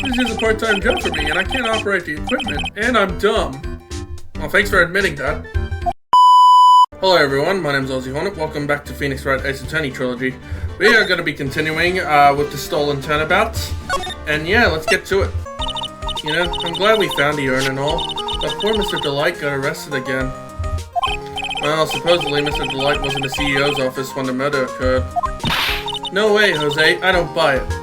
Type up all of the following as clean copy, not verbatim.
This is a part-time job for me, and I can't operate the equipment, and I'm dumb. Well, thanks for admitting that. Hello everyone, my name is Ozzy Hornet. Welcome back to Phoenix Wright Ace Attorney Trilogy. We are going to be continuing with the stolen turnabouts, and yeah, let's get to it. You know, I'm glad we found the urn and all, but poor Mr. Delight got arrested again. Well, supposedly Mr. Delight was in the CEO's office when the murder occurred. No way, Jose, I don't buy it.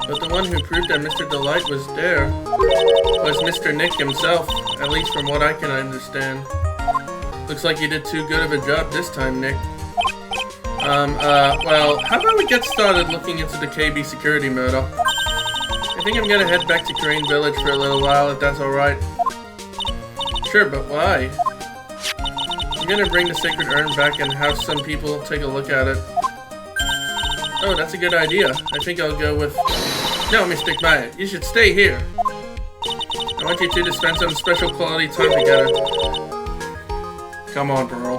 But the one who proved that Mr. Delight was there was Mr. Nick himself, at least from what I can understand. Looks like you did too good of a job this time, Nick. Well, how about we get started looking into the KB security murder? I think I'm gonna head back to Crane Village for a little while, if that's alright. Sure, but why? I'm gonna bring the sacred urn back and have some people take a look at it. Oh, that's a good idea. I think I'll go with... No, Mr. Maya, you should stay here. I want you two to spend some special quality time together. Come on, Pearl.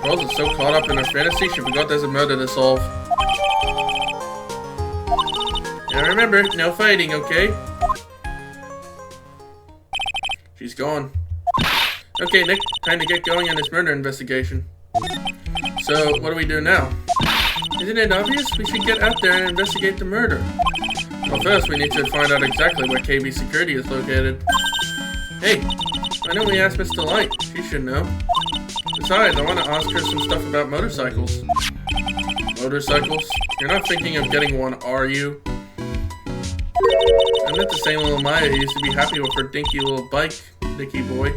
Pearl is so caught up in her fantasy, she forgot there's a murder to solve. Now remember, no fighting, okay? She's gone. Okay, Nick, time to get going on this murder investigation. So, what do we do now? Isn't it obvious? We should get out there and investigate the murder. Well, first we need to find out exactly where KB Security is located. Hey, why don't we ask Miss Delight? She should know. Besides, I want to ask her some stuff about motorcycles. Motorcycles? You're not thinking of getting one, are you? I'm not the same little Maya who used to be happy with her dinky little bike, Nicky boy.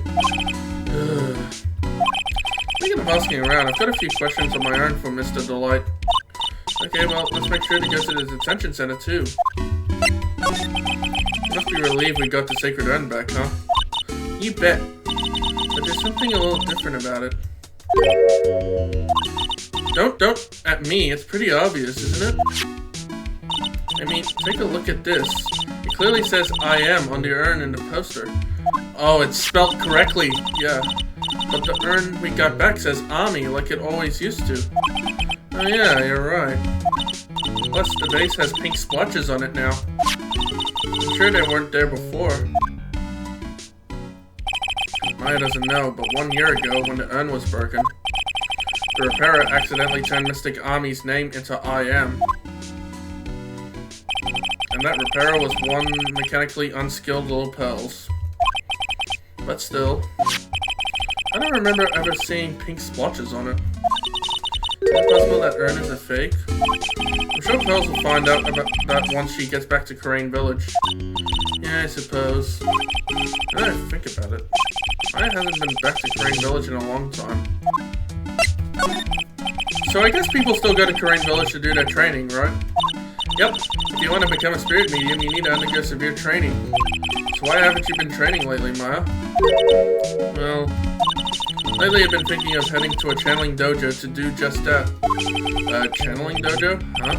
Speaking of asking around, I've got a few questions on my urn for Mr. Delight. Okay, well, let's make sure to go to the detention center, too. You must be relieved we got the sacred urn back, huh? You bet. But there's something a little different about it. Don't at me. It's pretty obvious, isn't it? I mean, take a look at this. It clearly says I am on the urn in the poster. Oh, it's spelled correctly. Yeah. But the urn we got back says Ami, like it always used to. Oh yeah, you're right. Plus, the base has pink splotches on it now. I'm sure they weren't there before. Maya doesn't know, but 1 year ago, when the urn was broken, the repairer accidentally turned Mystic Ami's name into I am. And that repairer was one mechanically unskilled little pals. But still, I don't remember ever seeing pink splotches on it. Is it possible that urn is a fake? I'm sure Pearls will find out about that once she gets back to Crane Village. Yeah, I suppose. Now that I think about it, I haven't been back to Crane Village in a long time. So I guess people still go to Crane Village to do their training, right? Yep. If you want to become a spirit medium, you need to undergo severe training. So why haven't you been training lately, Maya? Well... lately I've been thinking of heading to a channeling dojo to do just that. Channeling dojo? Huh?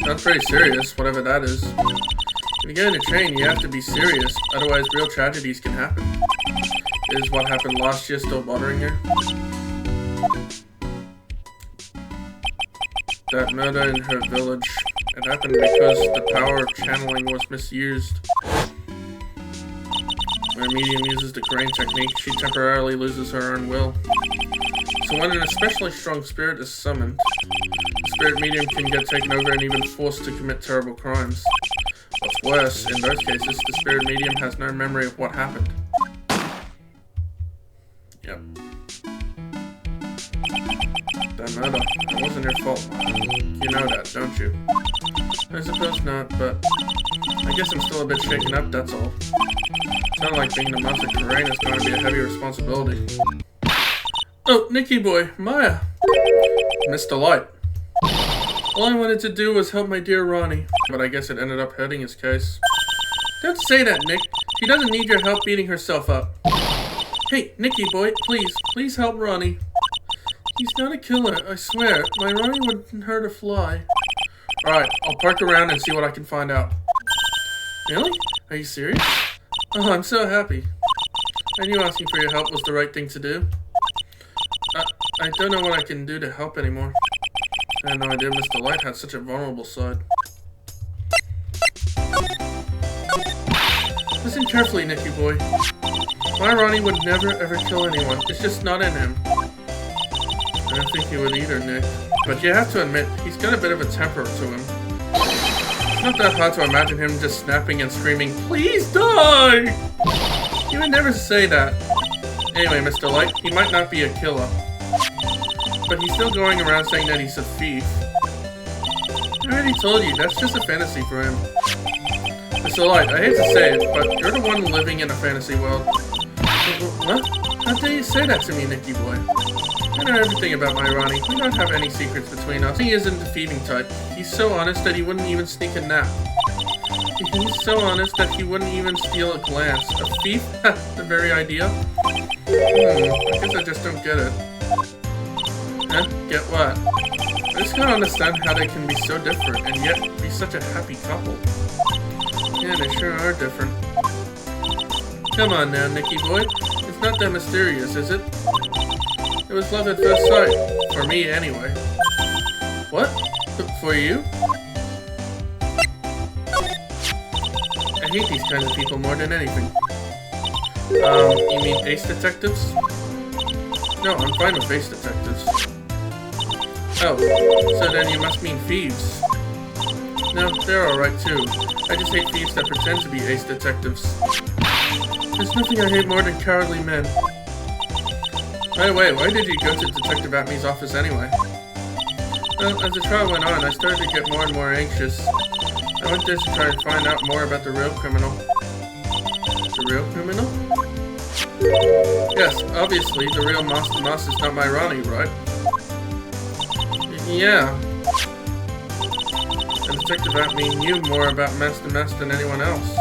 That's pretty serious, whatever that is. If you're going to train, you have to be serious, otherwise real tragedies can happen. Is what happened last year still bothering you? That murder in her village. It happened because the power of channeling was misused. When a medium uses the Crane technique, she temporarily loses her own will. So when an especially strong spirit is summoned, the spirit medium can get taken over and even forced to commit terrible crimes. What's worse, in those cases, the spirit medium has no memory of what happened. Yep. That murder, it wasn't your fault. You know that, don't you? I suppose not, but I guess I'm still a bit shaken up, that's all. It's not like being the Master Crane is going to be a heavy responsibility. Oh, Nicky boy, Maya. Miss Delight. All I wanted to do was help my dear Ronnie, but I guess it ended up hurting his case. Don't say that, Nick. She doesn't need your help beating herself up. Hey, Nicky boy, please help Ronnie. He's not a killer, I swear. My Ronnie wouldn't hurt a fly. Alright, I'll park around and see what I can find out. Really? Are you serious? Oh, I'm so happy. I knew asking for your help was the right thing to do. I don't know what I can do to help anymore. I had no idea Miss Delight had such a vulnerable side. Listen carefully, Nicky boy. My Ronnie would never ever kill anyone. It's just not in him. I don't think he would either, Nick. But you have to admit, he's got a bit of a temper to him. It's not that hard to imagine him just snapping and screaming, "Please die!" He would never say that. Anyway, Mr. Light, he might not be a killer. But he's still going around saying that he's a thief. I already told you, that's just a fantasy for him. Mr. Light, I hate to say it, but you're the one living in a fantasy world. What? How dare you say that to me, Nicky boy? I know everything about my Ronnie. We don't have any secrets between us. He isn't the thieving type. He's so honest that he wouldn't even sneak a nap. He's so honest that he wouldn't even steal a glance. A thief? The very idea? I guess I just don't get it. Huh? Get what? I just can't understand how they can be so different and yet be such a happy couple. Yeah, they sure are different. Come on now, Nicky boy. It's not that mysterious, is it? It was love at first sight. For me, anyway. What? For you? I hate these kinds of people more than anything. You mean ace detectives? No, I'm fine with ace detectives. Oh, so then you must mean thieves. No, they're alright too. I just hate thieves that pretend to be ace detectives. There's nothing I hate more than cowardly men. By the way, why did you go to Detective Atmey's office anyway? Well, as the trial went on, I started to get more and more anxious. I went there to try and find out more about the real criminal. The real criminal? Yes, obviously, the real Master Moss is not my Ronnie, right? Yeah. And Detective Atmey knew more about Master Moss than anyone else.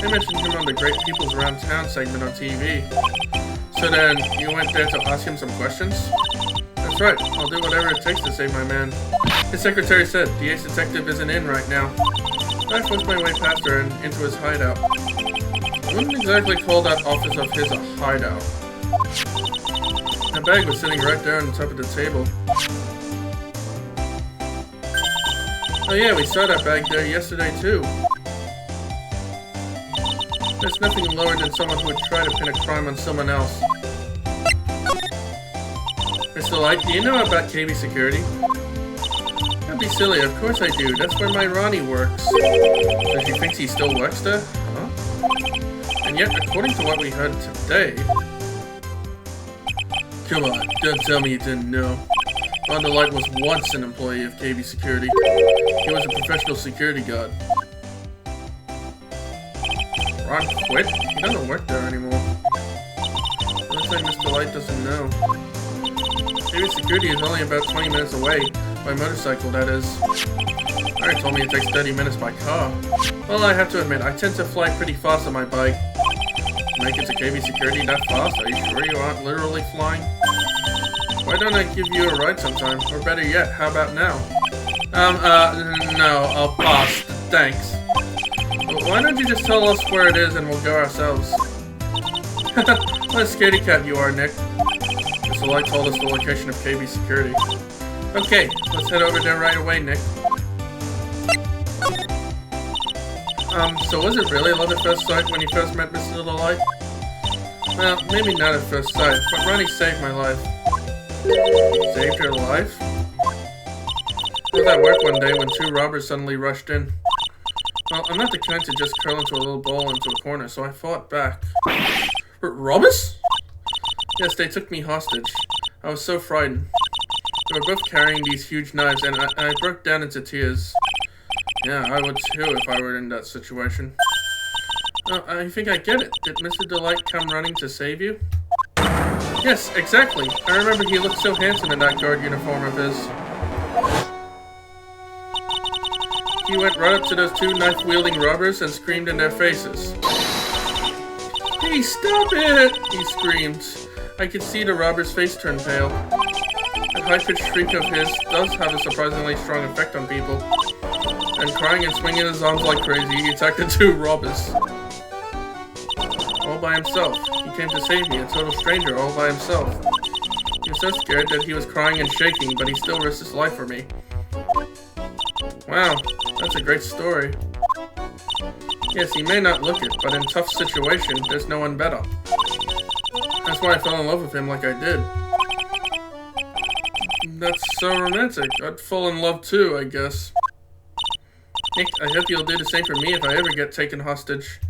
They mentioned him on the Great Peoples Around Town segment on TV. So then, you went there to ask him some questions? That's right, I'll do whatever it takes to save my man. His secretary said the ace detective isn't in right now. I forced my way past her and into his hideout. I wouldn't exactly call that office of his a hideout. My bag was sitting right there on the top of the table. Oh yeah, we saw that bag there yesterday too. There's nothing lower than someone who would try to pin a crime on someone else. Mr. Light, do you know about KB Security? Don't be silly, of course I do. That's where my Ronnie works. So she thinks he still works there? Huh? And yet, according to what we heard today... Come on, don't tell me you didn't know. Ron Light was once an employee of KB Security. He was a professional security guard. Ron quit? He doesn't work there anymore. It looks like Mr. Light doesn't know. KB Security is only about 20 minutes away, by motorcycle that is. Wright told me it takes 30 minutes by car. Well, I have to admit, I tend to fly pretty fast on my bike. Make it to KB Security that fast? Are you sure you aren't literally flying? Why don't I give you a ride sometime? Or better yet, how about now? No, I'll pass. Thanks. Why don't you just tell us where it is and we'll go ourselves? What a scaredy cat you are, Nick. Mr. Light told us the location of KB Security. Okay, let's head over there right away, Nick. So was it really love at first sight when you first met Mr. Light? Well, maybe not at first sight, but Ronnie saved my life. Saved your life? I was at work one day when two robbers suddenly rushed in. Well, I'm not the kind to just curl into a little ball into a corner, so I fought back. Robbers? Yes, they took me hostage. I was so frightened. They were both carrying these huge knives, and I broke down into tears. Yeah, I would too if I were in that situation. I think I get it. Did Mr. Delight come running to save you? Yes, exactly. I remember he looked so handsome in that guard uniform of his. He went right up to those two knife-wielding robbers and screamed in their faces. Hey, stop it! He screamed. I could see the robber's face turn pale. That high-pitched shriek of his does have a surprisingly strong effect on people. And crying and swinging his arms like crazy, he attacked the two robbers. All by himself. He came to save me, a total stranger, all by himself. He was so scared that he was crying and shaking, but he still risked his life for me. Wow, that's a great story. Yes, he may not look it, but in tough situations, there's no one better. That's why I fell in love with him like I did. That's so romantic. I'd fall in love too, I guess. Nick, I hope you'll do the same for me if I ever get taken hostage.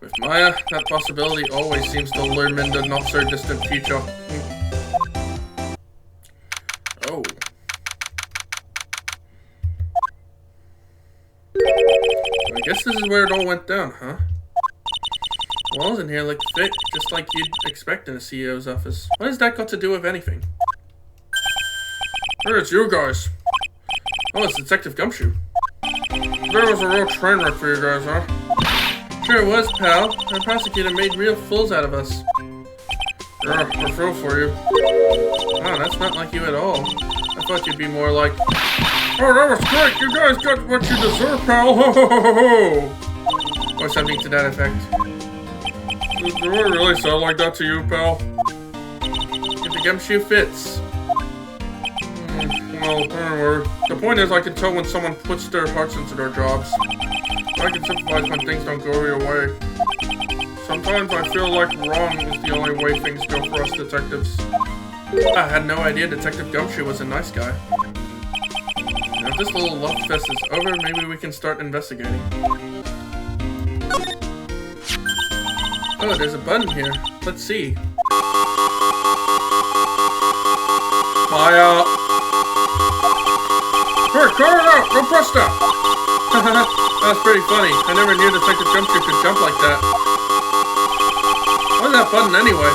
With Maya, that possibility always seems to loom in the not-so-distant future. Oh. I guess this is where it all went down, huh? Walls in here look thick, just like you'd expect in a CEO's office. What has that got to do with anything? Hey, it's you guys. Oh, it's Detective Gumshoe. That was a real train wreck for you guys, huh? Sure it was, pal. The prosecutor made real fools out of us. Yeah, I feel for you. Wow, that's not like you at all. I thought you'd be more like, oh, that was great! You guys got what you deserve, pal! Ho ho ho ho ho! Or something to that effect. Do I really sound like that to you, pal? If the gumshoe fits. Well, anyway, the point is I can tell when someone puts their hearts into their jobs. I can sympathize when things don't go your way. Sometimes I feel like wrong is the only way things go for us detectives. I had no idea Detective Gumshoe was a nice guy. Now, if this little love fest is over, maybe we can start investigating. Oh, there's a button here. Let's see. Maya! Hey, cut it out! Don't press that! That's pretty funny. I never knew Detective Gumshoe could jump like that. What's that button anyway?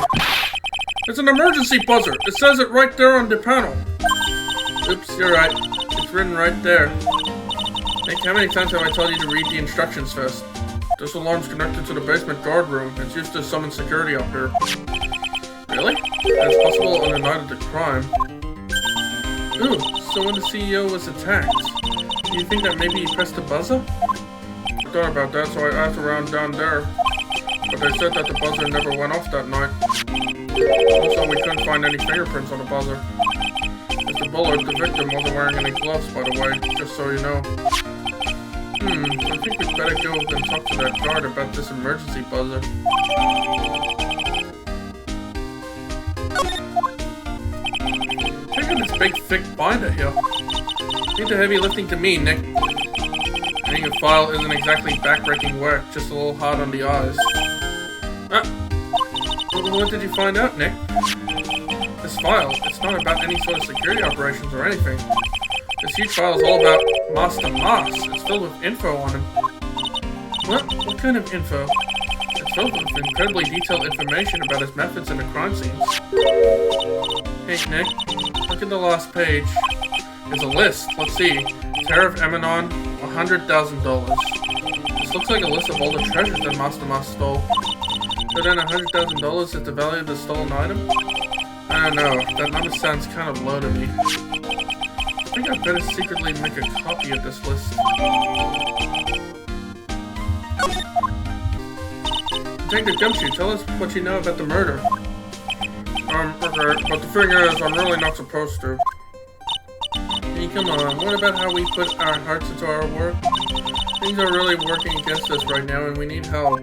It's an emergency buzzer. It says it right there on the panel. Oops, you're right. It's written right there. Nick, how many times have I told you to read the instructions first? This alarm's connected to the basement guard room. It's used to summon security up here. Really? That's possible on the night of the crime. Ooh, so when the CEO was attacked, do you think that maybe he pressed the buzzer? I thought about that, so I asked around down there. But they said that the buzzer never went off that night. Also, we couldn't find any fingerprints on the buzzer. Mr. Bullard, the victim, wasn't wearing any gloves, by the way, just so you know. I think we'd better go and talk to that guard about this emergency buzzer. Check out this big, thick binder here. Leave the heavy lifting to me, Nick. Reading a file isn't exactly backbreaking work, just a little hard on the eyes. What did you find out, Nick? This file, it's not about any sort of security operations or anything. This huge file is all about Master Mas. It's filled with info on him. What? What kind of info? It's filled with incredibly detailed information about his methods in the crime scenes. Hey, Nick. Look at the last page. There's a list. Let's see. Terror of Emanon, $100,000. This looks like a list of all the treasures that Master Mas stole. So then $100,000 is the value of the stolen item? I don't know. That number sounds kind of low to me. I think I'd better secretly make a copy of this list. Detective Gumshoe, tell us what you know about the murder. Okay, but the thing is, I'm really not supposed to. Hey, come on, what about how we put our hearts into our work? Things are really working against us right now, and we need help.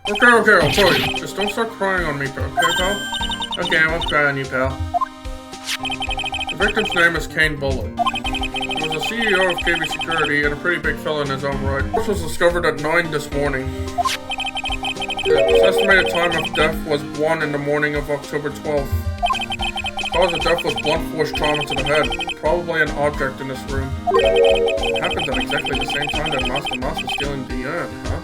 Okay, I'll tell you. Just don't start crying on me, okay, pal? Okay, I won't cry on you, pal. The victim's name is Kane Bullard. He was the CEO of KB Security and a pretty big fella in his own right. This was discovered at 9 this morning. His estimated time of death was 1 in the morning of October 12th. The cause of death was blunt force trauma to the head, probably an object in this room. It happened at exactly the same time that Master Mas was stealing the urn, huh?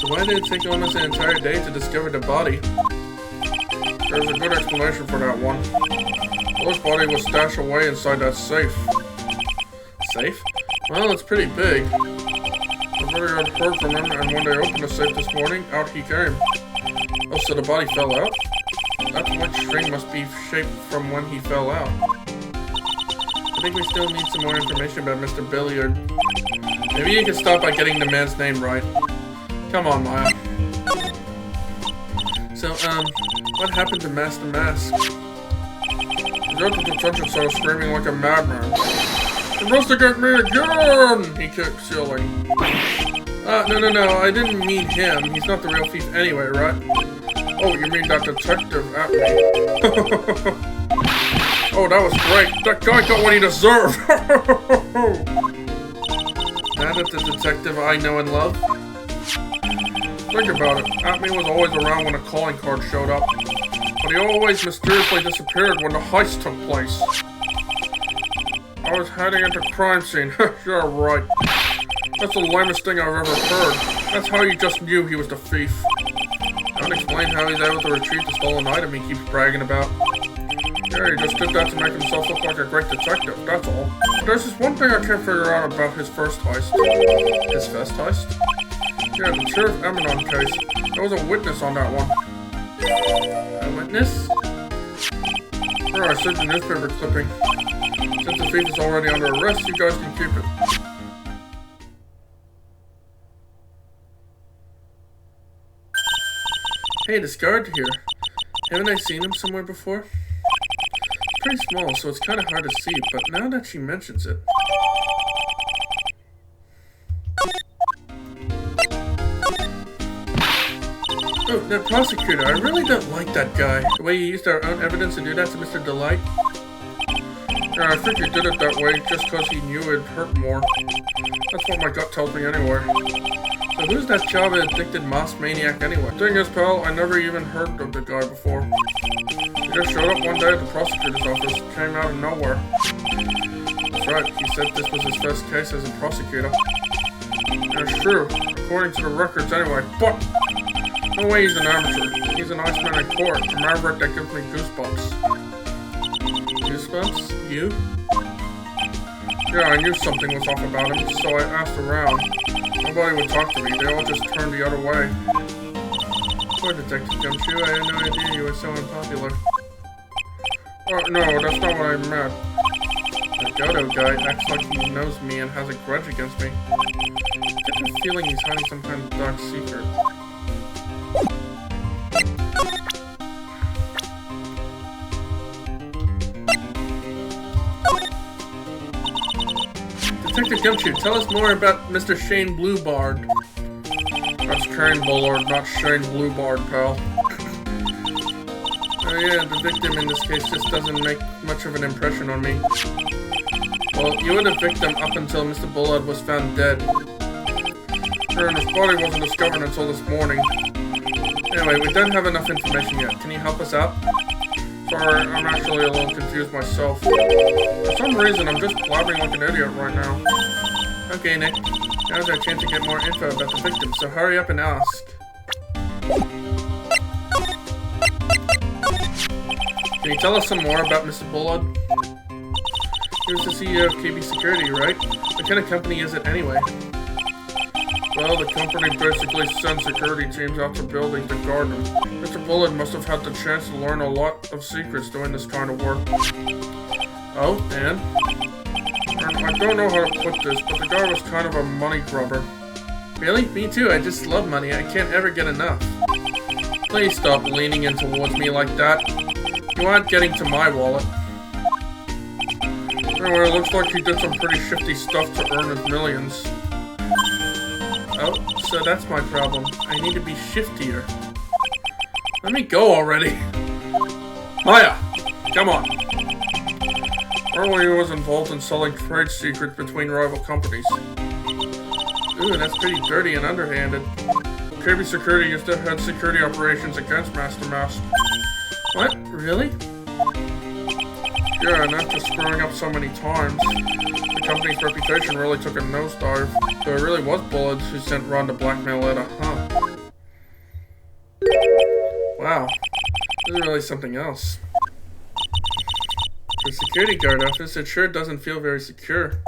So why did it take almost an entire day to discover the body? There's a good explanation for that one. Bullard's body was stashed away inside that safe. Safe? Well, it's pretty big. Nobody had heard from him, and when they opened the safe this morning, out he came. Oh, so the body fell out? That white string must be shaped from when he fell out. I think we still need some more information about Mr. Billiard. Maybe you can start by getting the man's name right. Come on, Maya. So, what happened to Master Mask? He got to detention cell screaming like a madman. Investigate me again! He kept yelling. No, I didn't mean him. He's not the real thief anyway, right? Oh, you mean that detective at me? Oh, that was great. That guy got what he deserved. That is the detective I know and love. Think about it. Atme was always around when a calling card showed up. But he always mysteriously disappeared when the heist took place. I was heading into crime scene. You're right. That's the lamest thing I've ever heard. That's how you just knew he was the thief. Don't explain how he's able to retrieve the stolen item he keeps bragging about. Yeah, he just did that to make himself look like a great detective, that's all. But there's this one thing I can't figure out about his first heist. His first heist? Yeah, the Sheriff Eminon case. There was a witness on that one. A witness? Sure, I sent the newspaper clipping. Since the thief is already under arrest, you guys can keep it. Hey, this guard here. Haven't I seen him somewhere before? Pretty small, so it's kind of hard to see, but now that she mentions it... Oh, that prosecutor. I really don't like that guy. The way you used our own evidence to do that to Mr. Delight. Yeah, I think he did it that way just because he knew it'd hurt more. That's what my gut tells me anyway. So who's that Java-addicted moss maniac anyway? Thing is, pal, I never even heard of the guy before. He just showed up one day at the prosecutor's office, came out of nowhere. That's right, he said this was his first case as a prosecutor. And it's true, according to the records anyway, but no way he's an amateur. He's an Iceman in court, a maverick that gives me goosebumps. Goosebumps? You? Yeah, I knew something was off about him, so I asked around. Nobody would talk to me, they all just turned the other way. Poor Detective Gumshoe, I had no idea you were so unpopular. Oh, no, that's not what I meant. The Godo guy acts like he knows me and has a grudge against me. I get the feeling he's hiding some kind of dark secret. Detective Gumshoe, tell us more about Mr. Shane Bluebard. That's Shane Bullard, not Shane Bluebard, pal. Oh yeah, the victim in this case just doesn't make much of an impression on me. Well, you were the victim up until Mr. Bullard was found dead. Sure, and his body wasn't discovered until this morning. Anyway, we don't have enough information yet. Can you help us out? Sorry, I'm actually a little confused myself. For some reason, I'm just blabbing like an idiot right now. Okay, Nick. Now's our chance to get more info about the victim, so hurry up and ask. Can you tell us some more about Mr. Bullard? He was the CEO of KB Security, right? What kind of company is it anyway? Well, the company basically sends security teams out to buildings to guard them. Mr. Bullard must have had the chance to learn a lot of secrets doing this kind of work. Oh, and I don't know how to put this, but the guy was kind of a money grubber. Really? Me too, I just love money. I can't ever get enough. Please stop leaning in towards me like that. You aren't getting to my wallet. Anyway, it looks like he did some pretty shifty stuff to earn his millions. Oh, so that's my problem. I need to be shiftier. Let me go already. Maya, come on. Earlier he was involved in selling trade secrets between rival companies. Ooh, that's pretty dirty and underhanded. KB Security used to head security operations against Master Mask. What? Really? Yeah, and after screwing up so many times, the company's reputation really took a nosedive. So it really was Bullets who sent Ron to blackmail Etta, huh? Wow. This is really something else. The security guard office, it sure doesn't feel very secure.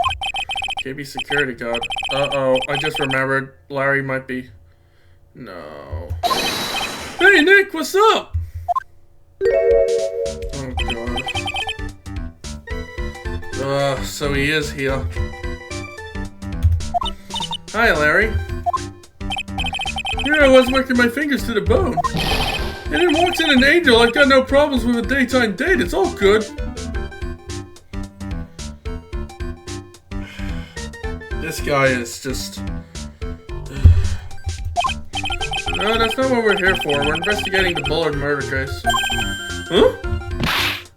KB security guard. Uh-oh, I just remembered. Larry might be... No. Hey, Nick, what's up? Oh, God. So he is here. Hi, Larry. Here I was working my fingers to the bone. And then walks in an angel. I've got no problems with a daytime date. It's all good. guy is just... No, that's not what we're here for. We're investigating the Bullard murder case. Huh?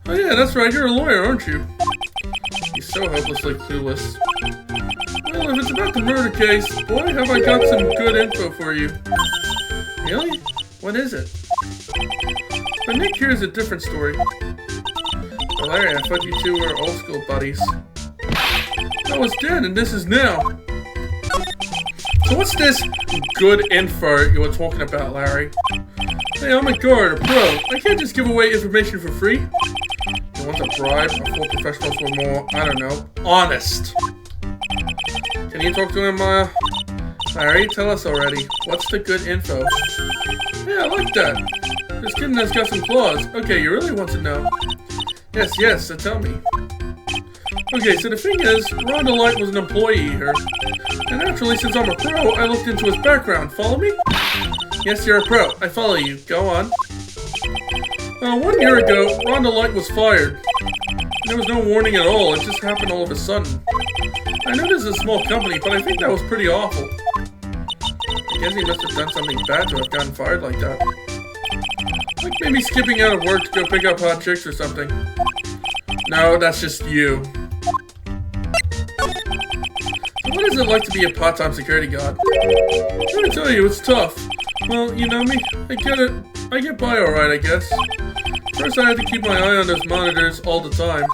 Oh yeah, that's right. You're a lawyer, aren't you? He's so hopelessly clueless. Well, if it's about the murder case, boy, have I got some good info for you. Really? What is it? But Nick here is a different story. Well, Larry, I thought you two were old school buddies. I was dead, and this is now. So what's this good info you were talking about, Larry? Hey, I'm a guard, a pro. I can't just give away information for free. You want a bribe? I thought professionals were more, I don't know, honest. Can you talk to him, Larry? Tell us already. What's the good info? Yeah, I like that. This kitten has got some claws. Okay, you really want to know? Yes, so tell me. Okay, so the thing is, Rhonda Light was an employee here. And naturally, since I'm a pro, I looked into his background. Follow me? Yes, you're a pro. I follow you. Go on. 1 year ago, Rhonda Light was fired. There was no warning at all. It just happened all of a sudden. I know this is a small company, but I think that was pretty awful. I guess he must have done something bad to have gotten fired like that. Like maybe skipping out of work to go pick up hot chicks or something. No, that's just you. What is it like to be a part-time security guard? Let me tell you, it's tough. Well, you know me, I get it. I get by alright, I guess. First, I had to keep my eye on those monitors all the time.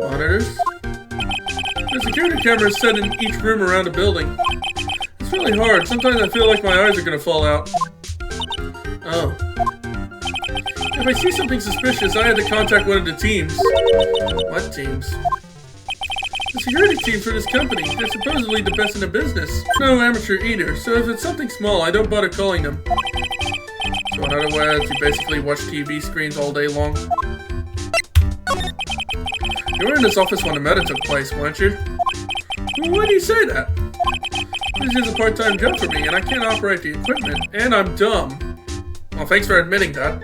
Monitors? The security camera is set in each room around the building. It's really hard. Sometimes I feel like my eyes are gonna fall out. Oh. If I see something suspicious, I had to contact one of the teams. What teams? The security team for this company. They're supposedly the best in the business. No amateur either, so if it's something small, I don't bother calling them. So in other words, you basically watch TV screens all day long. You were in this office when the murder took place, weren't you? Well, why do you say that? This is a part-time job for me, and I can't operate the equipment, and I'm dumb. Well, thanks for admitting that.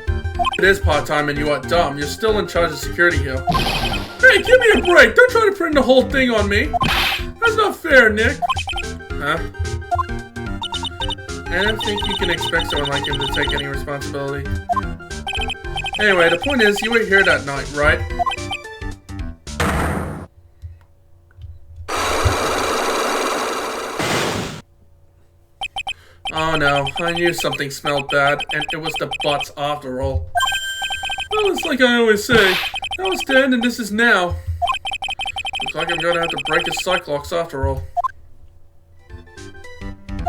It is part-time and you are dumb. You're still in charge of security here. Hey, give me a break! Don't try to pin the whole thing on me! That's not fair, Nick! Huh? I don't think you can expect someone like him to take any responsibility. Anyway, the point is, you were here that night, right? Oh no, I knew something smelled bad, and it was the butts after all. Well, it's like I always say, that was then and this is now. Looks like I'm gonna have to break his Cyclops after all.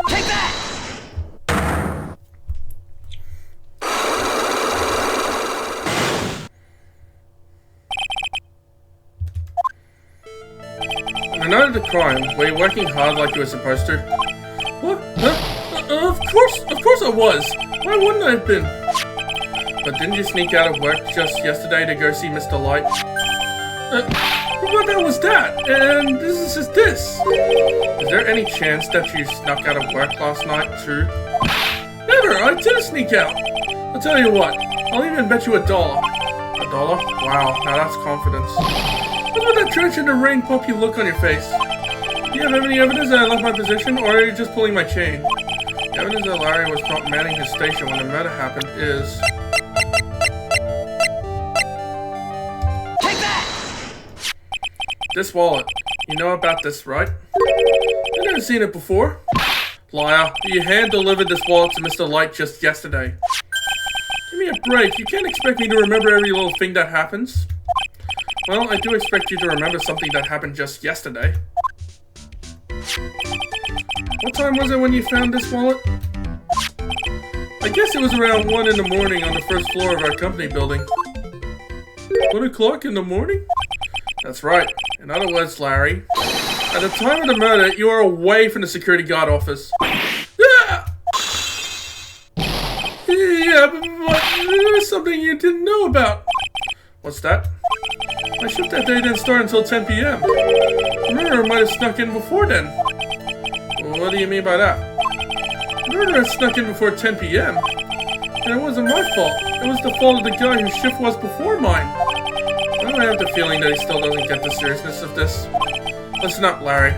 Take that! On the night of the crime, were you working hard like you were supposed to? What? Huh? Of course I was. Why wouldn't I have been? But didn't you sneak out of work just yesterday to go see Mr. Light? What the hell was that? And this is this. Is there any chance that you snuck out of work last night too? Never, I didn't sneak out. I'll tell you what, I'll even bet you $1. $1? Wow, now that's confidence. Look at that trench in the rain puppy look on your face. Do you have any evidence that I left my position, or are you just pulling my chain? The evidence that Larry was not manning his station when the murder happened is... Take that! This wallet. You know about this, right? I've never seen it before. Liar, you hand-delivered this wallet to Mr. Light just yesterday. Give me a break. You can't expect me to remember every little thing that happens. Well, I do expect you to remember something that happened just yesterday. What time was it when you found this wallet? I guess it was around 1 in the morning on the first floor of our company building. 1 o'clock in the morning? That's right. In other words, Larry, at the time of the murder, you were away from the security guard office. Yeah, but there was something you didn't know about. What's that? My shift that day didn't start until 10 p.m. The murderer might have snuck in before then. Well, what do you mean by that? The murderer snuck in before 10 p.m. And it wasn't my fault. It was the fault of the guy whose shift was before mine. Why do I have the feeling that he still doesn't get the seriousness of this? Listen up, Larry.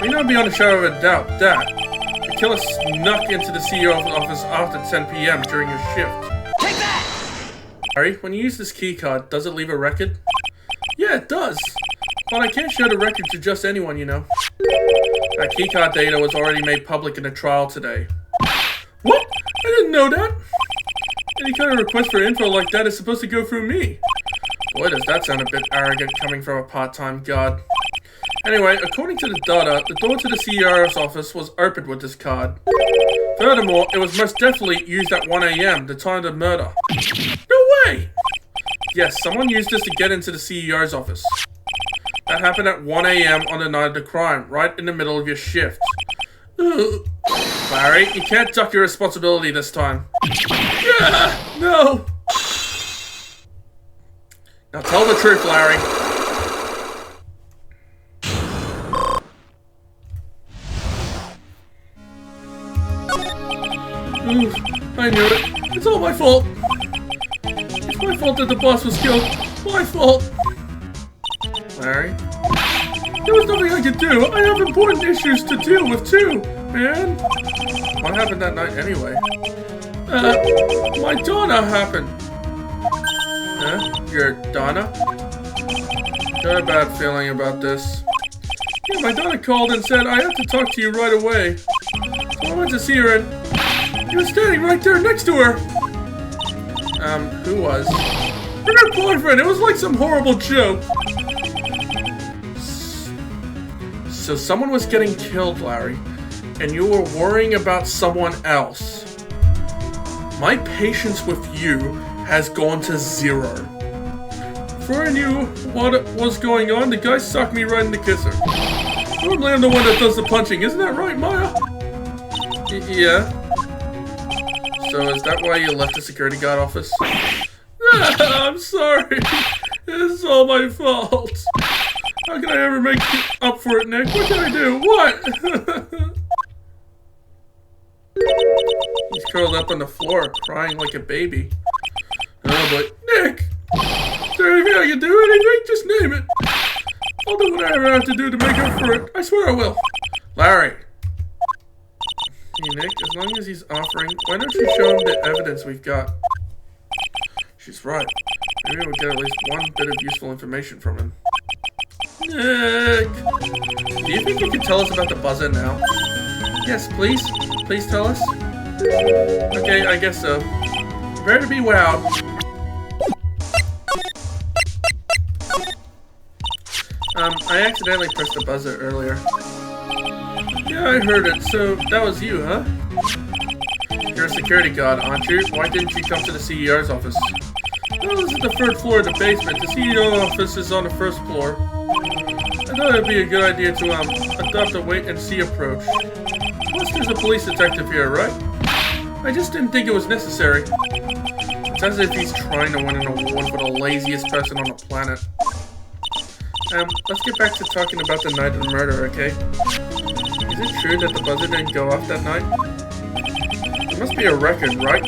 We know beyond a shadow of a doubt that the killer snuck into the CEO's office after 10 p.m. during his shift. Take that! Larry, when you use this keycard, does it leave a record? Yeah, it does. But I can't show the record to just anyone, you know. That keycard data was already made public in a trial today. What? I didn't know that. Any kind of request for info like that is supposed to go through me. Boy, does that sound a bit arrogant coming from a part-time guard. Anyway, according to the data, the door to the CEO's office was opened with this card. Furthermore, it was most definitely used at 1 a.m., the time of the murder. No way! Yes, someone used this to get into the CEO's office. That happened at 1 a.m. on the night of the crime, right in the middle of your shift. Ugh. Larry, you can't duck your responsibility this time. Yeah, no! Now tell the truth, Larry. I knew it. It's all my fault. It's my fault that the boss was killed. My fault. Larry? There was nothing I could do. I have important issues to deal with too, man. What happened that night anyway? My Donna happened. Huh? Your Donna? Got a bad feeling about this. Yeah, my Donna called and said I have to talk to you right away. So I went to see her and you were standing right there next to her. Who was? Her boyfriend. It was like some horrible joke. So someone was getting killed, Larry, and you were worrying about someone else. My patience with you has gone to 0. Before I knew what was going on, the guy sucked me right in the kisser. Normally I'm the one that does the punching, isn't that right, Maya? Yeah. So is that why you left the security guard office? I'm sorry. It's all my fault. How can I ever make up for it, Nick? What can I do? What? He's curled up on the floor, crying like a baby. Oh, but Nick! Is there anything I can do? Anything? Just name it. I'll do whatever I have to do to make up for it. I swear I will. Larry. Hey, Nick, as long as he's offering, why don't you show him the evidence we've got? She's right. Maybe we'll get at least one bit of useful information from him. Nick! Do you think you can tell us about the buzzer now? Yes, please. Please tell us. Okay, I guess so. Prepare to be wowed. I accidentally pressed the buzzer earlier. Yeah, I heard it. So, that was you, huh? You're a security guard, aren't you? Why didn't you come to the CEO's office? Well, this is the 3rd floor of the basement. The CEO office is on the 1st floor. I thought it'd be a good idea to, adopt a wait-and-see approach. Plus, there's a police detective here, right? I just didn't think it was necessary. It's as if he's trying to win an award for the laziest person on the planet. Let's get back to talking about the night of the murder, okay? Is it true that the buzzer didn't go off that night? There must be a record, right?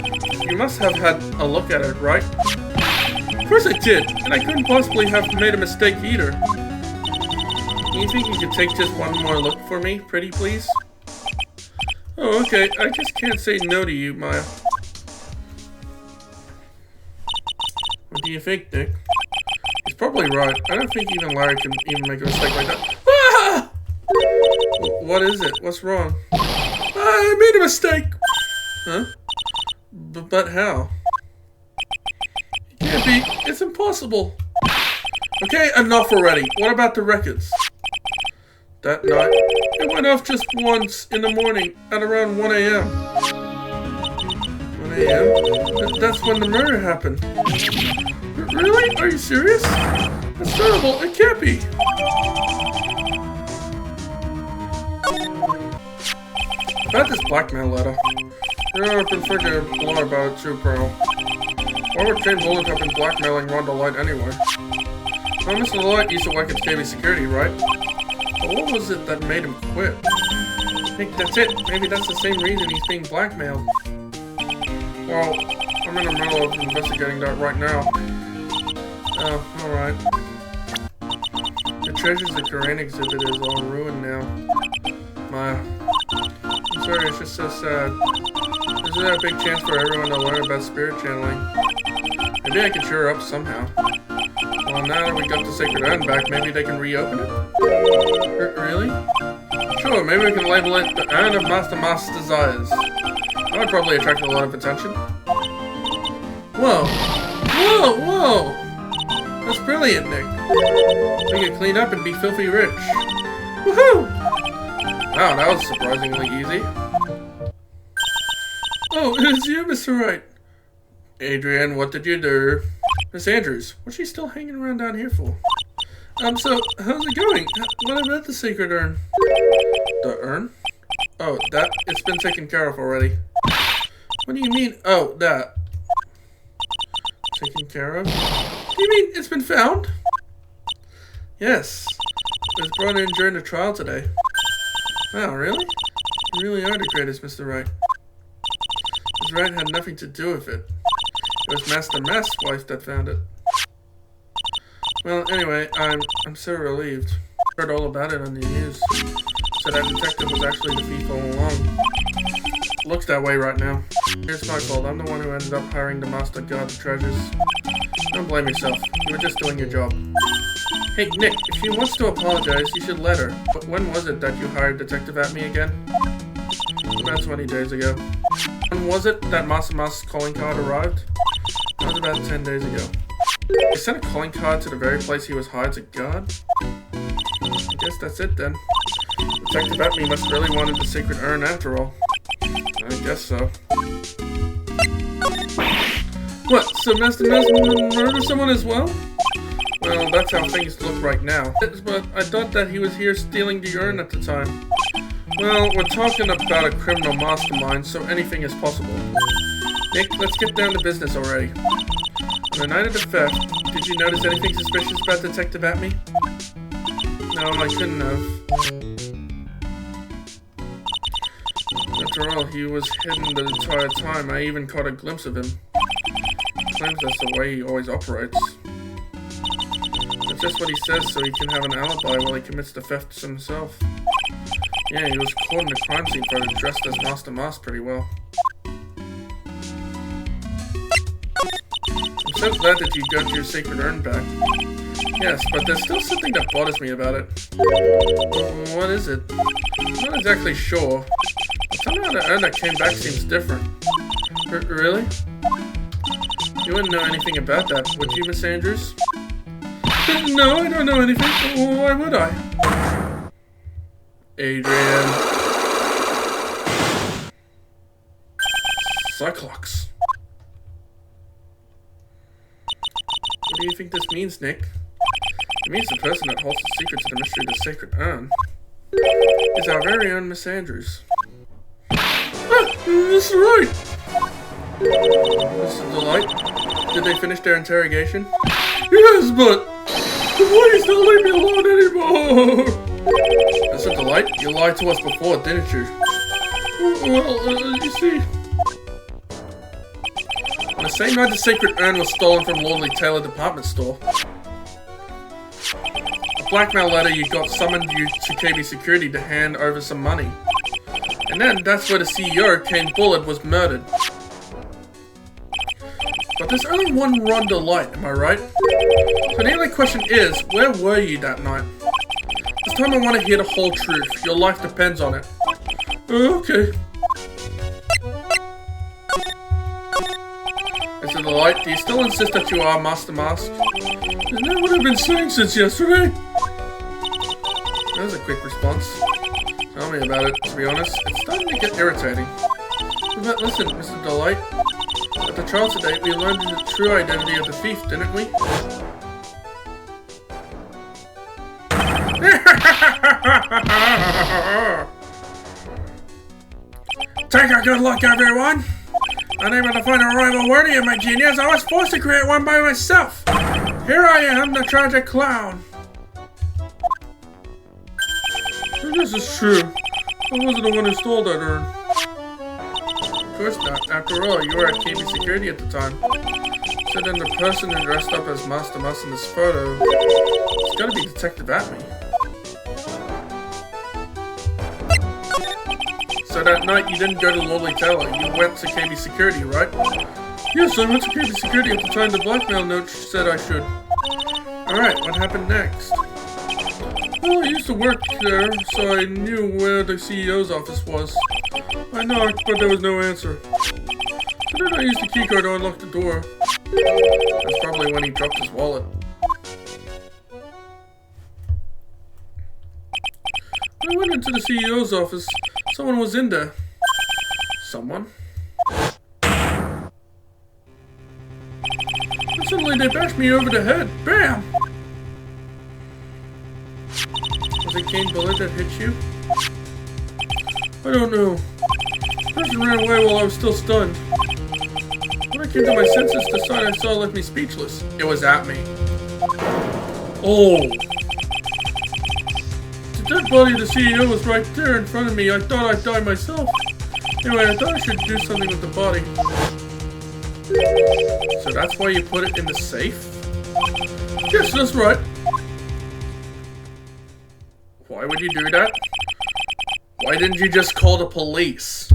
You must have had a look at it, right? Of course I did, and I couldn't possibly have made a mistake either. Do you think you could take just one more look for me, pretty please? Oh, okay. I just can't say no to you, Maya. What do you think, Nick? He's probably right. I don't think even Larry can even make a mistake like that. Ah! What is it? What's wrong? I made a mistake! Huh? But how? It can't be. It's impossible. Okay, enough already. What about the records? That night, it went off just once in the morning at around 1 a.m. 1 a.m.? That's when the murder happened. Really? Are you serious? That's terrible. It can't be. About this blackmail letter. I've been thinking a lot about it too, Pearl. Why would Jane Bullock have been blackmailing Rhonda Light anyway? Well, Mr. Light used to work at Daily Security, right? But what was it that made him quit? I think that's it. Maybe that's the same reason he's being blackmailed. Well, I'm in the middle of investigating that right now. Oh, alright. The treasures the Korean exhibit is all ruined now. Maya. I'm sorry, it's just so sad. This is a big chance for everyone to learn about spirit channeling. Maybe I can cheer her up somehow. Well, now that we got the sacred urn back, maybe they can reopen it? Really? Sure, maybe we can label it the Urn of Master Mask's Desires. That would probably attract a lot of attention. Whoa! Whoa! Whoa! That's brilliant, Nick. We can clean up and be filthy rich. Woohoo! Wow, that was surprisingly easy. Oh, it's you, Mr. Wright. Adrian, what did you do? Miss Andrews, what's she still hanging around down here for? So, how's it going? What about the secret urn? The urn? Oh, that? It's been taken care of already. What do you mean? Oh, that. Taken care of? You mean it's been found? Yes. It was brought in during the trial today. Wow, really? You really are the greatest, Mr. Wright. Miss Wright had nothing to do with it. It was Master Mask's wife that found it. Well, anyway, I'm so relieved. Heard all about it on the news. So that detective was actually the thief all along. Looks that way right now. It's my fault. I'm the one who ended up hiring the master guard the treasures. Don't blame yourself. You were just doing your job. Hey, Nick, if she wants to apologize, you should let her. But when was it that you hired Detective at me again? About 20 days ago. When was it that Master Mask's calling card arrived? That was about 10 days ago. He sent a calling card to the very place he was hired to guard? I guess that's it then. Detective at me must really wanted the secret urn after all. I guess so. What, so Master Mask murdered someone as well? Well, that's how things look right now. But I thought that he was here stealing the urn at the time. Well, we're talking about a criminal mastermind, so anything is possible. Nick, let's get down to business already. On the night of the theft, did you notice anything suspicious about Detective at me? No, I couldn't have. After all, he was hidden the entire time. I even caught a glimpse of him. He claims that's the way he always operates. That's just what he says so he can have an alibi while he commits the thefts himself. Yeah, he was caught in the crime scene photo dressed as Master Mask pretty well. I'm so glad that you got your sacred urn back. Yes, but there's still something that bothers me about it. What is it? I'm not exactly sure. Somehow the urn that came back seems different. Really? You wouldn't know anything about that, would you, Miss Andrews? No, I don't know anything. Why would I? Adrian. Cyclops. What do you think this means, Nick? It means the person that holds the secret to the mystery of the sacred urn is our very own Miss Andrews. That's right! Mr. Delight, did they finish their interrogation? Yes, but the police don't leave me alone anymore! Mr. Delight, you lied to us before, didn't you? Well, you see... On the same night the sacred urn was stolen from Lordly Taylor department store, a blackmail letter you got summoned you to KB Security to hand over some money. And then that's where the CEO, Kane Bullard, was murdered. But there's only one Ron Delight, am I right? So the only question is, where were you that night? This time I want to hear the whole truth. Your life depends on it. Okay. Mr. Delight, do you still insist that you are Master Mask? Isn't that what I've been saying since yesterday? That was a quick response. Tell me about it, to be honest. It's starting to get irritating. But listen, Mr. Delight. At the trial today, we learned the true identity of the thief, didn't we? Take a good look, everyone! Unable to find a rival worthy of my genius, I was forced to create one by myself! Here I am, the tragic clown! This is true. I wasn't the one who stole that urn. Of course not. After all, you were at KB Security at the time. So then the person who dressed up as Master Mask in this photo, it's gotta be Detective at me. So that night you didn't go to Lolly Tower, you went to KB Security, right? Yes, I went to KB Security at the time the blackmail note said I should. Alright, what happened next? Well, I used to work there, so I knew where the CEO's office was. I knocked, but there was no answer. So then I used the keycard to unlock the door. That's probably when he dropped his wallet. I went into the CEO's office. Someone was in there. Someone? And suddenly they bashed me over the head. Bam! Was it Kane bullet that hit you? I don't know. The person ran away while I was still stunned. When I came to my senses, the sight I saw left me speechless. It was at me. Oh! The dead body of the CEO was right there in front of me. I thought I'd die myself. Anyway, I thought I should do something with the body. So that's why you put it in the safe? Yes, that's right. Why would you do that? Why didn't you just call the police?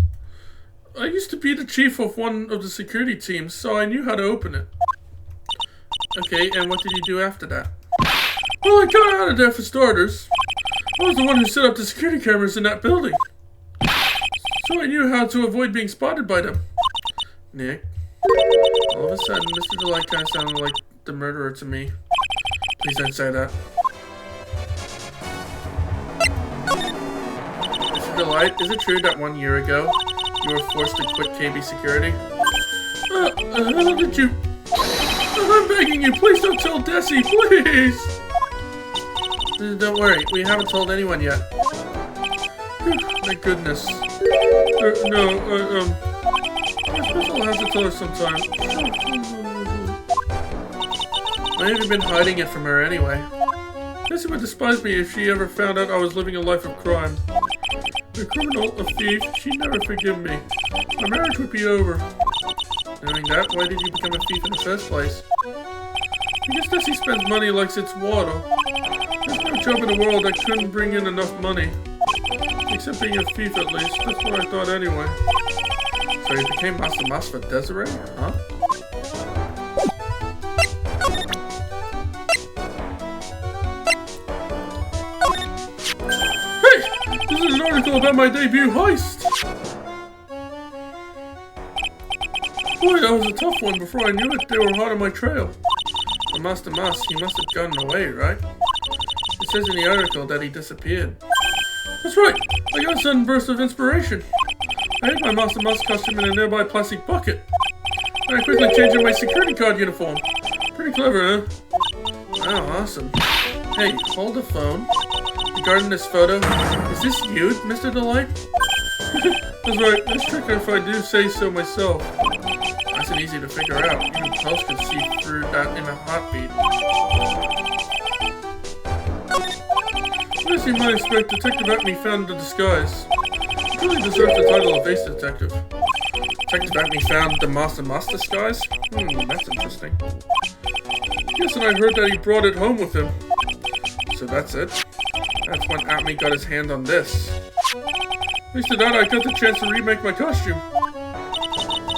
I used to be the chief of one of the security teams, so I knew how to open it. Okay, and what did you do after that? Well, I got out of there for starters. I was the one who set up the security cameras in that building. So I knew how to avoid being spotted by them. Nick, all of a sudden, Mr. Delight kind of sounded like the murderer to me. Please don't say that. Mr. Delight, is it true that 1 year ago, you were forced to quit KB Security? How did you... I'm begging you, please don't tell Desi, please! Don't worry, we haven't told anyone yet. Thank goodness. I suppose I'll have to tell her sometime. Might have been hiding it from her anyway. Desi would despise me if she ever found out I was living a life of crime. A criminal, a thief, she'd never forgive me. Our marriage would be over. Knowing that, why did you become a thief in the first place? Because Desi spends money like it's water. There's no job in the world that couldn't bring in enough money. Except being a thief, at least. That's what I thought anyway. So you became Master Mas for Desiree? Huh? Hey! This is an article about my debut heist! Boy, that was a tough one. Before I knew it, they were hot on my trail. The Master Mas, he must have gotten away, right? It says in the article that he disappeared. That's right! I got a sudden burst of inspiration. I hid my Master Mas costume in a nearby plastic bucket. And I quickly changed in my security guard uniform. Pretty clever, huh? Wow, awesome. Hey, hold the phone. Regarding this photo, is this you, Mr. Delight? That's right, nice trick if I do say so myself. Nice and easy to figure out. Even Pulse could see through that in a heartbeat. As you might expect, Detective Acme found the disguise. He really deserves the title of Ace Detective. Detective Acme found the Master Mas disguise? That's interesting. Yes, and I heard that he brought it home with him. So that's it? That's when Acme got his hand on this. Thanks to that, I got the chance to remake my costume.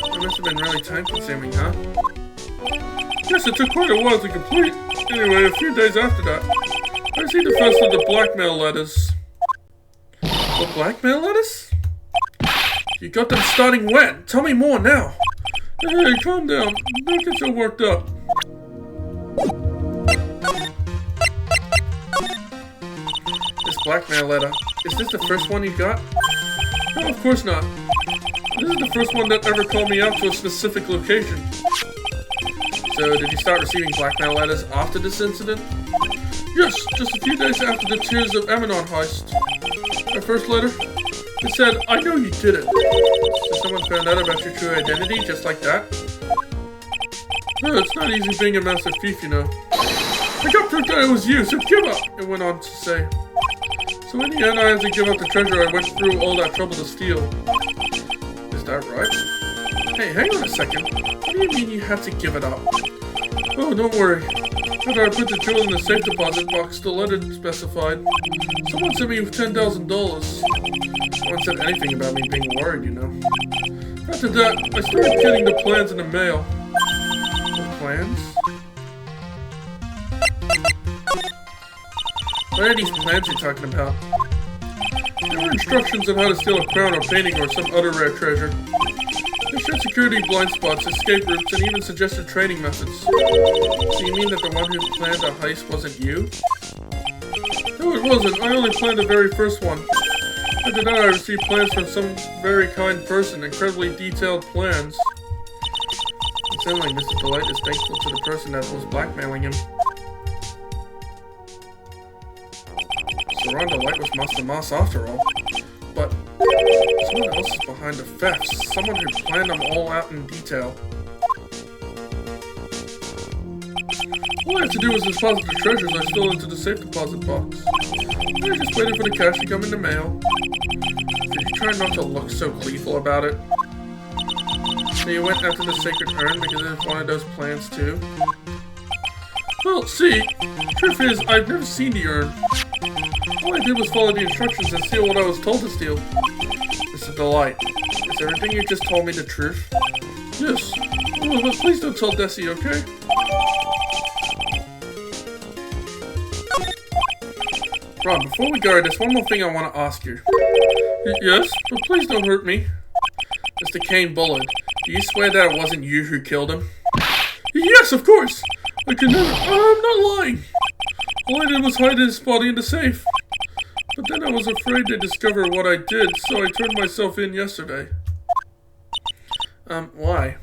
It must have been really time-consuming, huh? Yes, it took quite a while to complete. Anyway, a few days after that, I received the first of the blackmail letters. The blackmail letters? You got them starting when? Tell me more now. Hey, calm down. Don't get so worked up. This blackmail letter. Is this the first one you got? No, of course not. This is the first one that ever called me out to a specific location. So, did you start receiving blackmail letters after this incident? Yes, just a few days after the Tears of Amenon heist. My first letter, it said, I know you did it. So someone found out about your true identity just like that? No, it's not easy being a master thief, you know. I got proof that it was you, so give up, it went on to say. So in the end, I had to give up the treasure I went through all that trouble to steal. Is that right? Hey, hang on a second. What do you mean you had to give it up? Oh, don't worry. After I put the jewel in the safe deposit box, the letter specified. Someone sent me $10,000. Someone one said anything about me being worried, you know. After that, I started getting the plans in the mail. The plans? What are these plans you're talking about? There were instructions on how to steal a crown or painting or some other rare treasure. They showed security blind spots, escape routes, and even suggested training methods. So you mean that the one who planned the heist wasn't you? No, it wasn't. I only planned the very first one. After that, I received plans from some very kind person, incredibly detailed plans. It sounds like Mr. Delight is thankful to the person that was blackmailing him. So Ron Delight was Master Moss after all. But someone else is behind the thefts. Someone who planned them all out in detail. All I have to do is deposit the treasures I stole into the safe deposit box. I just waited for the cash to come in the mail. Did you try not to look so gleeful about it? So you went after the sacred urn because it was one of those plans too? Well, see, truth is, I've never seen the urn. All I did was follow the instructions and steal what I was told to steal. Mr. Delight, is everything you just told me the truth? Yes. Oh, but please don't tell Desi, okay? Ron, before we go, there's one more thing I want to ask you. Yes, but please don't hurt me. Mr. Kane Bullard, do you swear that it wasn't you who killed him? Yes, of course! I can never— I'm not lying! All I did was hide his body in the safe. But then I was afraid they'd discover what I did, so I turned myself in yesterday. Why?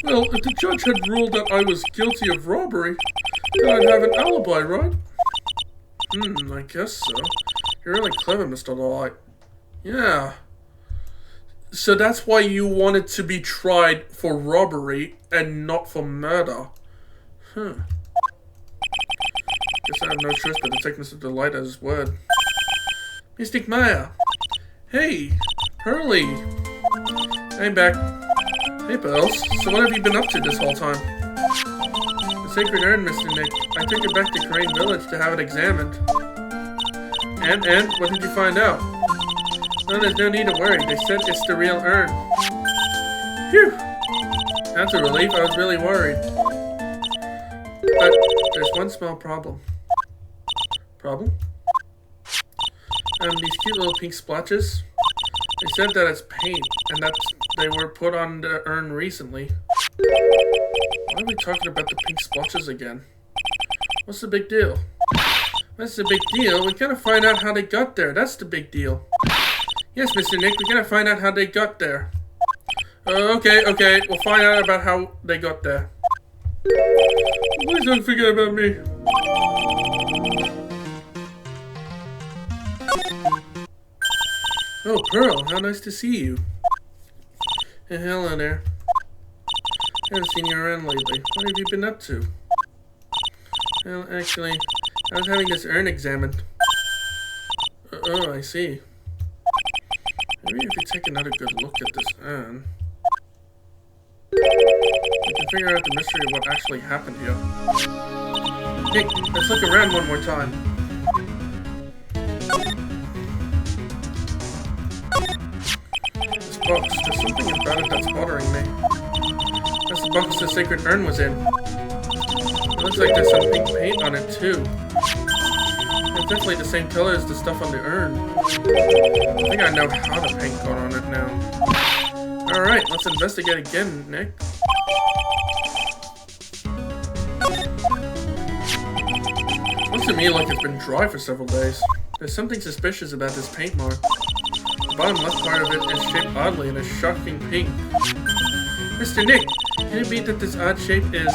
Well, if the judge had ruled that I was guilty of robbery, then I'd have an alibi, right? I guess so. You're really clever, Mr. Delight. Yeah. So that's why you wanted to be tried for robbery and not for murder. Guess I have no choice but to take Mr. Delight at his word. Mystic Maya. Hey, Pearly. I'm back. Hey, Pearls. So what have you been up to this whole time? The sacred urn, Mr. Nick. I took it back to Crane Village to have it examined. And what did you find out? No, there's no need to worry. They said it's the real urn. Phew! That's a relief. I was really worried. But there's one small problem. Problem? These cute little pink splotches. They said that it's paint, and that they were put on the urn recently. Why are we talking about the pink splotches again? What's the big deal? That's the big deal. We gotta find out how they got there. That's the big deal. Yes, Mr. Nick, we gotta find out how they got there. Okay. We'll find out about how they got there. Please don't forget about me. Oh, Pearl, how nice to see you. Hey, hello there. I haven't seen you around lately. What have you been up to? Well, actually, I was having this urn examined. Oh, I see. Maybe if you take another good look at this urn, we can figure out the mystery of what actually happened here. Nick, let's look around one more time. This box, there's something about it that's bothering me. That's the box the sacred urn was in. It looks like there's some pink paint on it too. It's definitely the same color as the stuff on the urn. I think I know how the paint got on it now. Alright, let's investigate again, Nick. Looks to me like it's been dry for several days. There's something suspicious about this paint mark. The bottom left part of it is shaped oddly in a shocking pink. Mr. Nick, can it be that this odd shape is...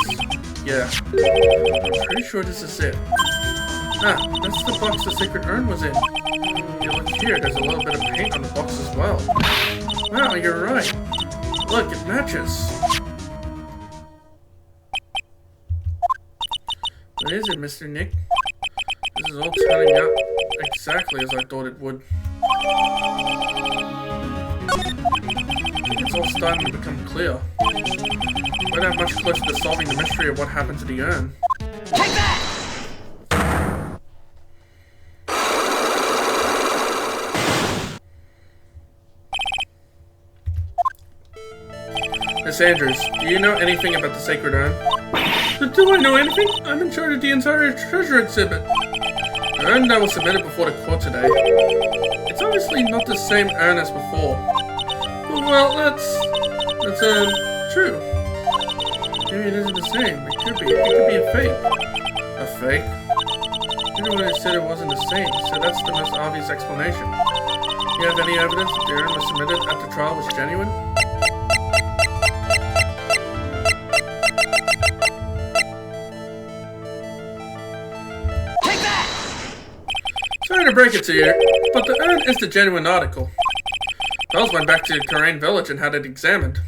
Yeah. I'm pretty sure this is it. Ah, that's the box the sacred urn was in. You look here, there's a little bit of paint on the box as well. Wow, you're right. Look, it matches. What is it, Mr. Nick? This is all turning out exactly as I thought it would. I think it's all starting to become clear. We're not much closer to solving the mystery of what happened to the urn. Take that! Miss Andrews, do you know anything about the sacred urn? Do I know anything? I'm in charge of the entire treasure exhibit. The urn that was submitted before the court today. It's obviously not the same urn as before. Well, that's true. Maybe it isn't the same. It could be a fake. A fake? Everyone said it wasn't the same, so that's the most obvious explanation. Do you have any evidence that the urn was submitted at the trial was genuine? Take that! Sorry to break it to you, but the urn is the genuine article. Bells went back to Karain Village and had it examined.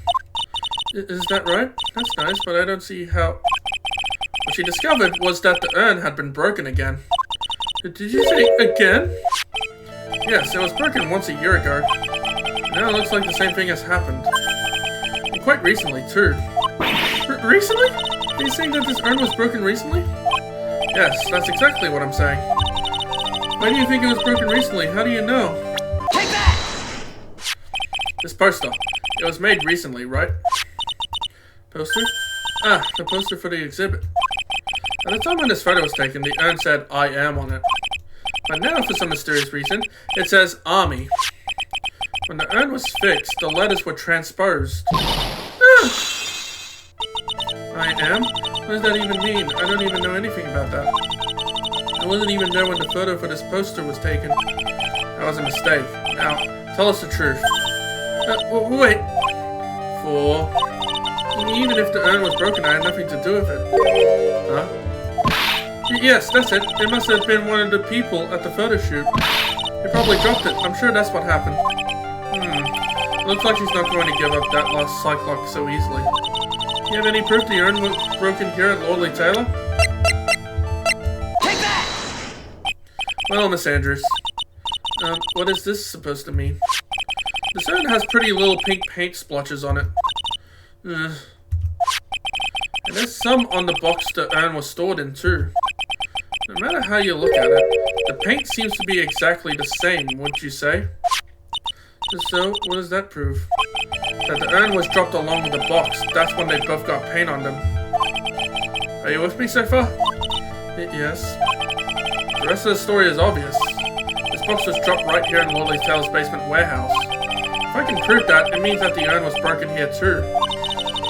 Is that right? That's nice, but I don't see how... What she discovered was that the urn had been broken again. Did you say again? Yes, it was broken once a year ago. Now it looks like the same thing has happened. And quite recently, too. Recently? Are you saying that this urn was broken recently? Yes, that's exactly what I'm saying. Why do you think it was broken recently? How do you know? Take that! This poster. It was made recently, right? Poster? Ah, the poster for the exhibit. At the time when this photo was taken, the urn said, I am on it. But now, for some mysterious reason, it says, Army. When the urn was fixed, the letters were transposed. Ah! I am? What does that even mean? I don't even know anything about that. I wasn't even there when the photo for this poster was taken. That was a mistake. Now, tell us the truth. Wait. For... Even if the urn was broken, I had nothing to do with it. Huh? Yes, that's it. It must have been one of the people at the photo shoot. He probably dropped it. I'm sure that's what happened. Looks like he's not going to give up that lost Cyclops so easily. Do you have any proof the urn was broken here at Lordly Taylor? Take that! Well, Miss Andrews. What is this supposed to mean? This urn has pretty little pink paint splotches on it. And there's some on the box the urn was stored in too. No matter how you look at it, the paint seems to be exactly the same, wouldn't you say? So, what does that prove? That the urn was dropped along with the box. That's when they both got paint on them. Are you with me so far? Yes. The rest of the story is obvious. This box was dropped right here in Lordly Taylor's basement warehouse. If I can prove that, it means that the urn was broken here too.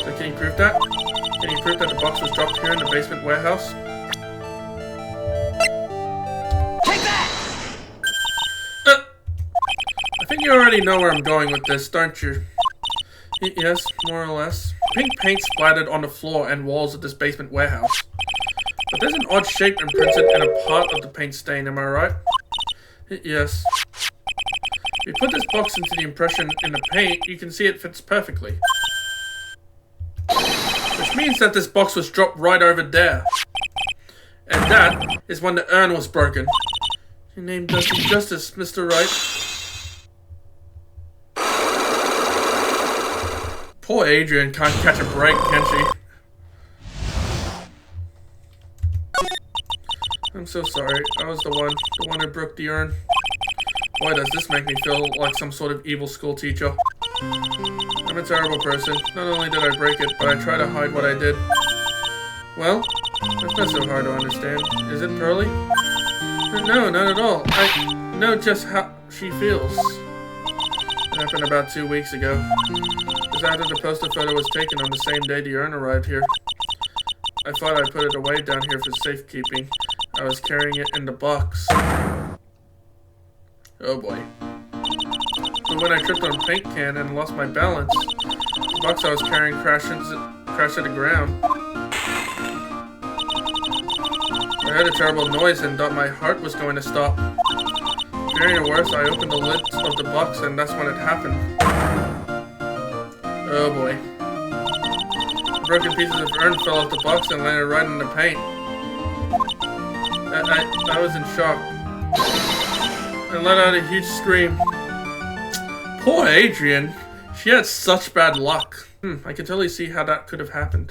So can you prove that? Can you prove that the box was dropped here in the basement warehouse? Take that! I think you already know where I'm going with this, don't you? Yes, more or less. Pink paint splattered on the floor and walls of this basement warehouse. But there's an odd shape imprinted in a part of the paint stain, am I right? Yes. If you put this box into the impression in the paint, you can see it fits perfectly. Which means that this box was dropped right over there. And that is when the urn was broken. Your name does you justice, Mr. Wright. Poor Adrian can't catch a break, can she? I'm so sorry. I was the one who broke the urn. Why does this make me feel like some sort of evil school teacher? I'm a terrible person. Not only did I break it, but I try to hide what I did. Well, that's not so hard to understand. Is it, Pearly? No, not at all. I know just how she feels. It happened about 2 weeks ago. It was after the poster photo was taken on the same day the urn arrived here. I thought I put it away down here for safekeeping. I was carrying it in the box. Oh boy. But when I tripped on a paint can and lost my balance, the box I was carrying crashed to the ground. I heard a terrible noise and thought my heart was going to stop. Fearing it worse, I opened the lid of the box and that's when it happened. Oh boy. The broken pieces of urn fell off the box and landed right in the paint. I was in shock. And let out a huge scream. Poor Adrian. She had such bad luck. I can totally see how that could have happened.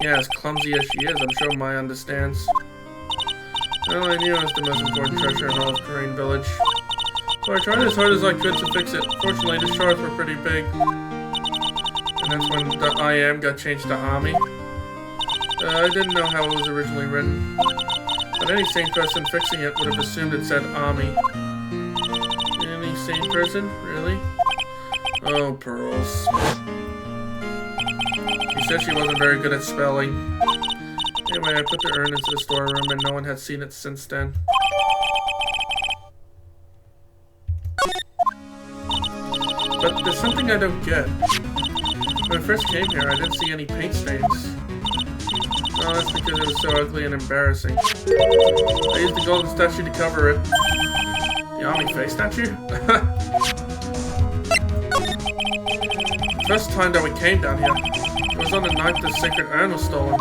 Yeah, as clumsy as she is, I'm sure Mai understands. Well, I knew it was the most important treasure in all of Karain Village. So I tried as hard as I could to fix it. Fortunately, the shards were pretty big. And that's when the I am got changed to Army. I didn't know how it was originally written. But any sane person fixing it would have assumed it said Army. Any sane person? Really? Oh, Pearls. She said she wasn't very good at spelling. Anyway, I put the urn into the storeroom and no one had seen it since then. But there's something I don't get. When I first came here, I didn't see any paint stains. Oh, that's because it was so ugly and embarrassing. I used the golden statue to cover it. The army face statue? First time that we came down here, it was on the night the sacred urn was stolen.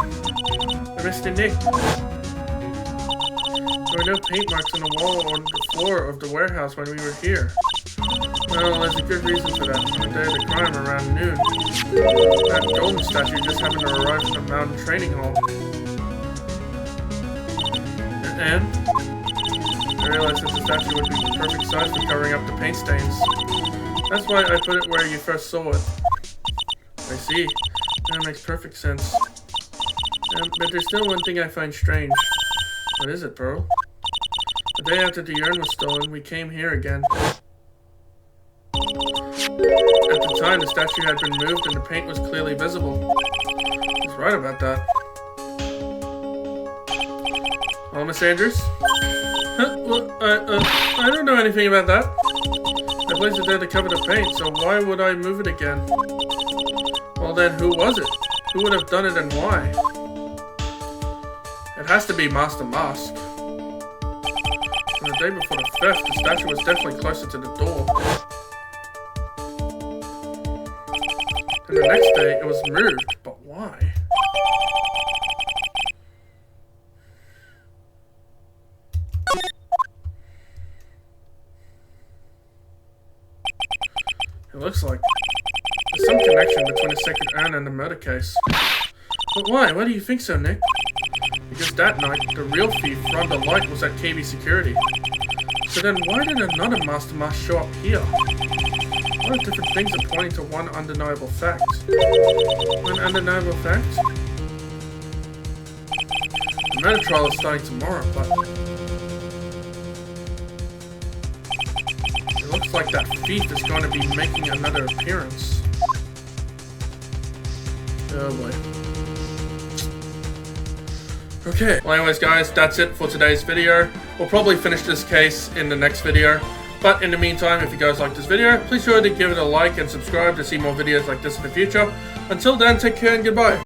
Mr. Nick. There were no paint marks on the wall or on the floor of the warehouse when we were here. Well, there's a good reason for that. On the day of the crime around noon, that golden statue just happened to arrive from the mountain training hall. And I realized that the statue would be the perfect size for covering up the paint stains. That's why I put it where you first saw it. I see. That makes perfect sense. But there's still one thing I find strange. What is it, Pearl? The day after the urn was stolen, we came here again. At the time, the statue had been moved and the paint was clearly visible. He's right about that. Hello, Miss Andrews? Huh? Well, I don't know anything about that. I placed it there to cover the paint, so why would I move it again? Well then, who was it? Who would have done it and why? It has to be Master Mask. On the day before the theft, the statue was definitely closer to the door. And the next day, it was moved, but why? It looks like there's some connection between the sacred urn and the murder case. But why? Why do you think so, Nick? Because that night, the real thief, Rhonda Light, was at KB Security. So then why did another Master Mask show up here? A lot of different things are pointing to one undeniable fact. One undeniable fact? The murder trial is starting tomorrow, but it looks like that thief is going to be making another appearance. Oh boy. Okay, well anyways guys, that's it for today's video. We'll probably finish this case in the next video. But in the meantime, if you guys like this video, please sure to give it a like and subscribe to see more videos like this in the future. Until then, take care and goodbye.